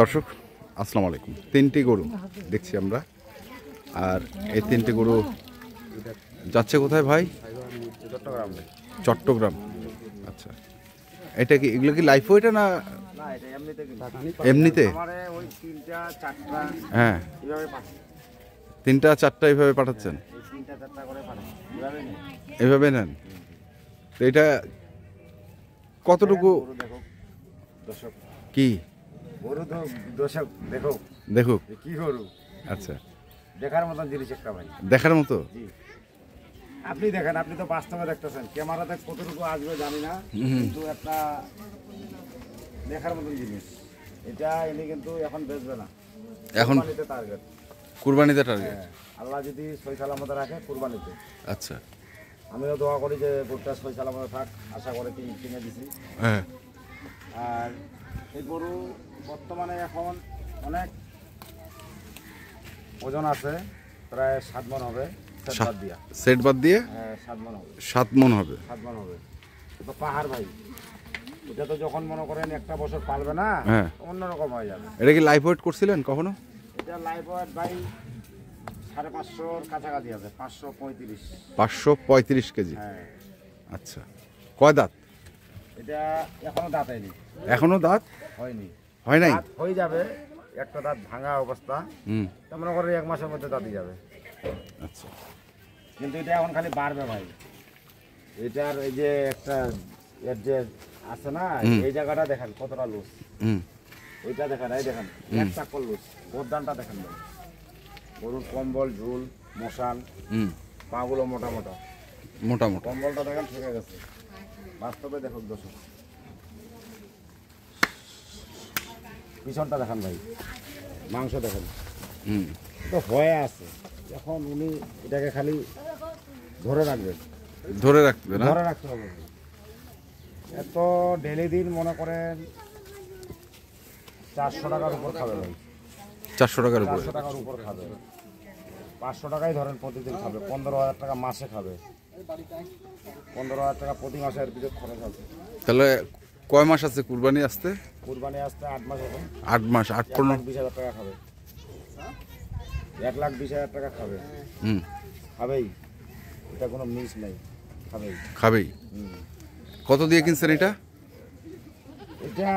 দর্শক আসসালামু আলাইকুম। তিনটি গরু দেখছি আমরা, আর এই তিনটি গরু যাচ্ছে কোথায় ভাই? চট্টগ্রাম। আচ্ছা, এটা কি এগুলো কি লাইফ ওয়েটা না এমনিতে? হ্যাঁ, 3টা 4টা এইভাবে পাঠাচ্ছেন? এইভাবে নেন তো এটা কতটুকু কি দেখুক? কি গরু আচ্ছা, দেখার মতন জিনিস একটা ভাই, দেখার মতো। আপনি দেখেন, আপনি তো বাস্তবে দেখতেছেন, ক্যামেরাতে কতটুকু আসবে জানি না, কিন্তু একটা দেখার মতন জিনিস। এটা এনে কিন্তু এখন বেচবে না, এখন কুরবানিতে টার্গেট। কুরবানিতে টার্গেট? আল্লাহ যদি সই সালামতে রাখে কুরবানিতে। আচ্ছা, আমিও দোয়া করি যে গরুটা সই সালামতে থাক, আশা করে কিনে দিছি। হ্যাঁ। আর এই গরু বর্তমানে এখন অনেক ওজন আছে, প্রায় 7 মণ হবে। সেট বাদ দিয়ে 7 মণ হবে। 7 মণ হবে। 7 মণ হবে। তো পাহাড় ভাই, এটা তো যখন মনে করেন একটা বছর পালবে না, অন্যরকম হয়ে যাবে। এটা কি লাইফ ওয়েট করছিলেন কখনো? এটা লাইফ ওয়েট ভাই 550-র কাছাকাছি আছে, 535। 535 কেজি? হ্যাঁ। আচ্ছা, কয় দাঁত? এটা এখনো দাঁত হয়নি। এখনো দাঁত হয়নি? হয় নাই? হয়ে যাবে, একটা দাঁত ভাঙা অবস্থা। মনে করেন 1 মাসের মধ্যে দাঁতই যাবে। আচ্ছা, কিন্তু এটা এখন খালি বাড়বে ভাই। এটার এই যে একটা এর যে আছে না, এই জায়গাটা দেখেন কতটা লুজ। ওইটা দেখেন, এই দেখেন এক চাকর লুজ। গরদানটা দেখেন ভাই, গরুর কম্বল, ঝুল, মশান, পাগুলো মোটা মোটা মোটা মোটা। কম্বলটা দেখেন থেকে গেছে, বাস্তবে দেখুন দর্শক। পিছনটা দেখেন ভাই, মাংস দেখেন তো হয়ে আছে। এখন উনি এটাকে খালি ধরে রাখবেন, ধরে রাখবে না? ধরে রাখতে হবে। এত ডেলি দিন মনে করেন 400 টাকার উপর খাবে ভাই। 400 টাকার উপর? 400 টাকার উপর খাবে। 500 টাকাই ধরেন প্রতিদিন খাবে, 15,000 টাকা মাসে খাবে। 15,000 টাকা প্রতি মাসে এর ভিতরে খরচ আছে। তাহলে কয় মাস আছে কুরবানি আসতে? কুরবানি আসতে 8 মাস হবে। 8 মাস? 8,20,000 টাকা খাবে। 1,20,000 টাকা খাবে। খাবেই, এটা কোনো মিস নাই, খাবেই খাবেই। কত দিয়ে কিনছেন এটা? এটা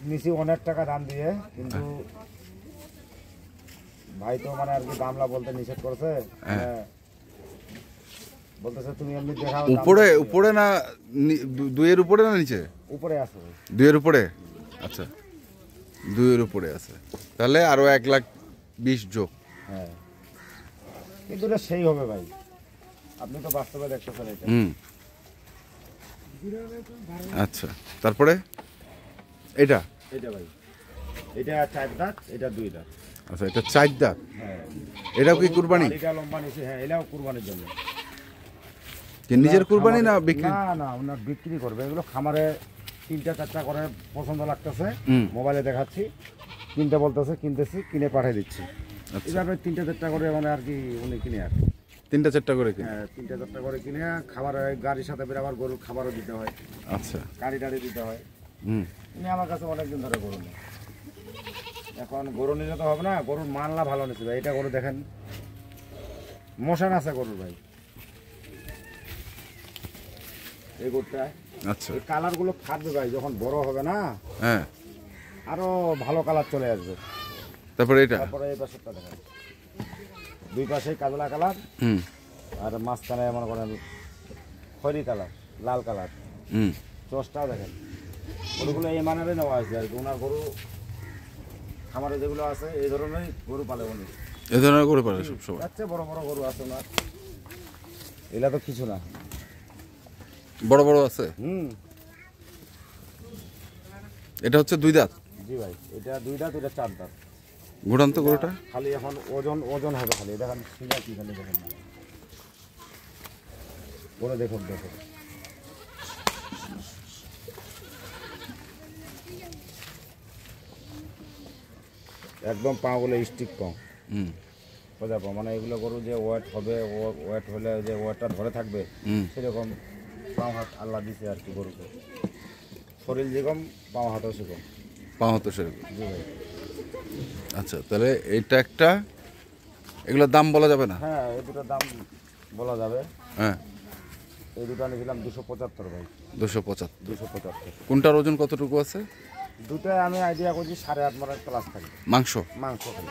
নিচে অনেক টাকা দাম দিয়ে, কিন্তু ভাই তো মানে আর কি দামলা বলতে নিষেধ করছে। বলতেছে তুমি এমনি দেখাও। উপরে উপরে না 2-এর উপরে না নিচে? উপরে আছে। 2-এর উপরে? আচ্ছা, 2-এর উপরে আছে, তাহলে আরো 1,20,000 যোগ। হ্যাঁ, কিন্তু এটা সেই হবে ভাই, আপনি তো বাস্তবে দেখতেছেন এটা। আচ্ছা, তারপরে এটা? এটা ভাই, এটা 4 দাঁত, এটা 2 দাঁত। আচ্ছা, এটা 4 দাঁত। হ্যাঁ। এটাও কি কুরবানি? এটা লম্বা নিচে। হ্যাঁ, এটাও কুরবানির জন্য। কি নিজের কুরবানি না বিক্রি? না না, ওনার বিক্রি করবে। এগুলো খামারে 3টা 4টা করে পছন্দ লাগতেছে, মোবাইলে দেখাচ্ছি, কিনতে বলতেছে, কিনতেছি, কিনে পাঠিয়ে দিচ্ছি। এইভাবে 3টা 4টা করে মানে আর কি উনি কিনে আর 3টা 4টা করে কিনে? হ্যাঁ, 3টা 4টা করে কিনে খাবার গাড়ির সাথে বের, আবার গরুর খাবারও দিতে হয়। আচ্ছা, গাড়ি টাড়ি দিতে হয়। উনি আমার কাছে অনেকদিন ধরে গরু নেই। এখন গরু নিলে তো হবে না, গরুর মানলা ভালো নিচ্ছে ভাই। এটা গরু দেখেন, মশান আছে গরুর ভাই এই গরুটা। আচ্ছা, এই কালারগুলো ফাটবে ভাই যখন বড় হবে না। হ্যাঁ, আরো ভালো কালার চলে আসবে। তারপরে এটা? তারপরে এই পাশেরটা দেখেন, 2 পাশেই কাজলা কালার, আর মাঝখানে মনে করেন খয়রি কালার, লাল কালার। চোষটাও দেখেন, গরুগুলো এই মানেরই নেওয়া হয়েছে আর কি। ওনার গরু খামারে যেগুলো আছে এই ধরনের গরু পালে উনি। এই ধরনের গরু পালে সবসময়? আচ্ছা, বড় বড় গরু আছে ওনার, এগুলা তো কিছু না, বড় বড় আছে। এটা হচ্ছে 2 দাঁত? জি ভাই, এটা 2 দাঁত, এটা 4 দাঁত। ঘুরান্ত গরুটা খালি এখন ওজন হবে খালি। দেখেন সিনা কি খালি দেখেন না, বলে দেখুন দেখুন। একদম পাগুলো স্টিক পাও, বোঝা পাও, মানে এগুলো গরু যে ওয়েট হবে, ওয়েট হলে যে ওয়েটটা ধরে থাকবে, সেরকম পাও হাত আল্লাহ দিছে আর কি গরুকে। শরীর যেরকম পাওয়া হাতও সেরকম। 75 সেরকম। জি ভাই। আচ্ছা, তাহলে এইটা একটা, এগুলোর দাম বলা যাবে না? হ্যাঁ, এই দুটোর দাম বলা যাবে। হ্যাঁ, এই দুটো নিয়েছিলাম 275 ভাই। 275। 275। কোনটার ওজন কতটুকু আছে? দুটোয় আমি আইডিয়া করছি 8.5 মনের প্লাস থাকবে মাংস? মাংস খালি।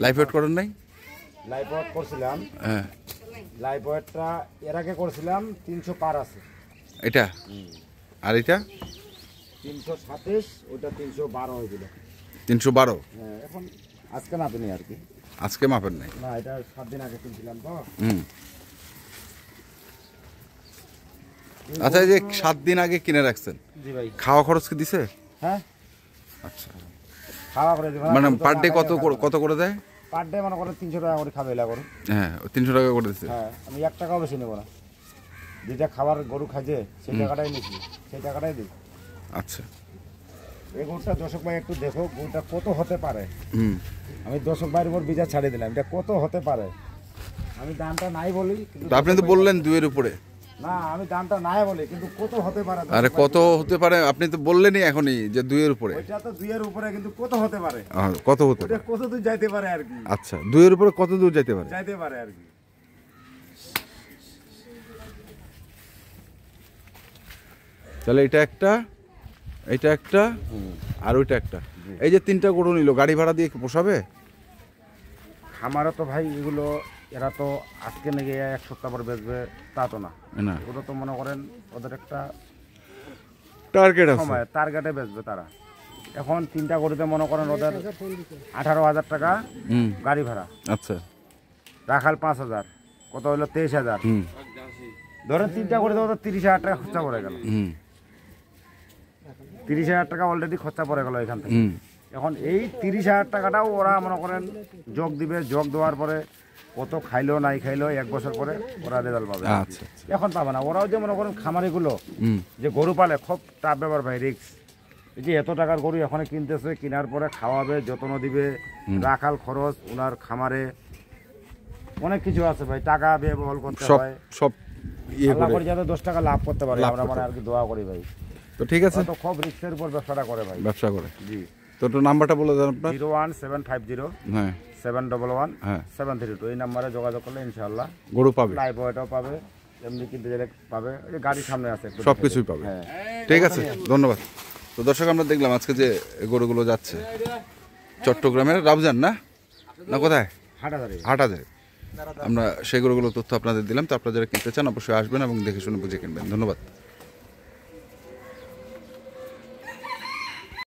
লাইফ ওয়েট করেন নাই? লাইভ ওয়েট করছিলাম, হ্যাঁ। লাইভ ওয়েটটা এর আগে করছিলাম 300 পার আছে। এটা আর এটা 327, ওটা 312 হয়েছিল। 312। হ্যাঁ, এখন আজকে নাপিনি আর কি। আজকে মাপেন নাই? না, এটা 7 দিন আগে কিনছিলাম তো। হুম। আচ্ছা, এই যে 7 দিন আগে কিনে রাখছেন, জি ভাই। খাওয়া খরচ কি দিছে? হ্যাঁ, আচ্ছা, খাওয়া করে দিবেন। মানে পার ডে কত করে দেয়? পার ডে মনে করেন 300 টাকা করে খাবে এলা করে। হ্যাঁ, 300 টাকা করে দিছে। হ্যাঁ, আমি 1 টাকাও বেশি নেব না। যেটা খাবার গরু খাইছে সেই টাকাটাই নিচ্ছি, সেই টাকাটাই দিই। আচ্ছা। এই গরুটা দর্শক ভাই একটু দেখো, গরুটা কত হতে পারে। হুম। আমি দর্শক ভাইয়ের উপর বিচার ছাড়িয়ে দিলাম, এটা কত হতে পারে। আমি দামটা নাই বলি, কিন্তু তো আপনি তো বললেন 2 এর উপরে। না, আমি দামটা নাই বলি, কিন্তু কত হতে পারে। আরে কত হতে পারে আপনি তো বললেনই এখনই যে 2 এর উপরে। ওইটা তো 2 এর উপরে, কিন্তু কত হতে পারে। কত হতে ওটা পারে? কত দূর যাইতে পারে আর কি। আচ্ছা, 2 এর উপরে কত দূর যেতে পারে? যাইতে পারে আর কি। তাহলে এটা একটা, এটা একটা, আর ওইটা একটা। এই যে 3টা গরু নিল, গাড়ি ভাড়া দিয়ে কি পোষাবে? আমারও তো ভাই এগুলো, এরা তো আজকে নাকি 1 সপ্তাহ পর বেচবে তা তো না। না, এগুলো তো মনে করেন ওদের একটা টার্গেট আছে। সময়, টার্গেটে বেচবে তারা। এখন 3টা গরুতে মনে করেন ওদের 18,000 টাকা হুম। গাড়ি ভাড়া, আচ্ছা। রাখাল 5,000, কত হলো 23,000। হুম। ধরেন 3টা গরুতে ওদের 30,000 টাকা খরচা পড়ে গেল। হুম। 30,000 টাকা অলরেডি খরচা পড়ে গেল এখান থেকে। হুম। এখন এই 30,000 টাকাটাও ওরা মনে করেন যোগ দিবে, যোগ দেওয়ার পরে কত খাইলো নাই খাইলো 1 বছর পরে ওরা রেজাল্ট পাবে। আচ্ছা। এখন পাবে না। ওরাও যে মনে করেন খামারিগুলো হুম। যে গরু পালে খুব টাফ ব্যাপার ভাই, রিক্স। এই যে এত টাকার গরু এখন কিনতেছে, কেনার পরে খাওয়াবে, যত্ন দিবে, রাখাল খরচ, ওনার খামারে অনেক কিছু আছে ভাই, টাকা ব্যবহার করতে সব হয়। সব ইয়ে আল্লাহ করে। করে যাতে 10 টাকা লাভ করতে পারে, লাভ আমরা করতে মানে আর কি দোয়া করি ভাই। তো ঠিক আছে, তো খুব রিক্সের উপর ব্যবসাটা করে ভাই। ব্যবসা করে। জি। তো একটু নাম্বারটা বলে দেন আপনার। 01750 হ্যাঁ, 711 হ্যাঁ। 732। এই নাম্বারে যোগাযোগ করলে ইনশাআল্লাহ গরু পাবে, লাইভ ওয়েটাও পাবে, এমনি কিনতে গেলে পাবে। এই যে গাড়ির সামনে আছে, একটু সব দেখে কিছুই দিন। পাবে। হ্যাঁ, ঠিক আছে, ধন্যবাদ। তো দর্শক, আমরা দেখলাম আজকে যে গরুগুলো যাচ্ছে চট্টগ্রামের রাউজান না না কোথায়, হাটাদারি। হাটাজারি। আমরা সেই গরুগুলো তথ্য আপনাদের দিলাম। তো আপনারা যারা কিনতে চান অবশ্যই আসবেন এবং দেখে শুনে বুঝে কিনবেন। ধন্যবাদ।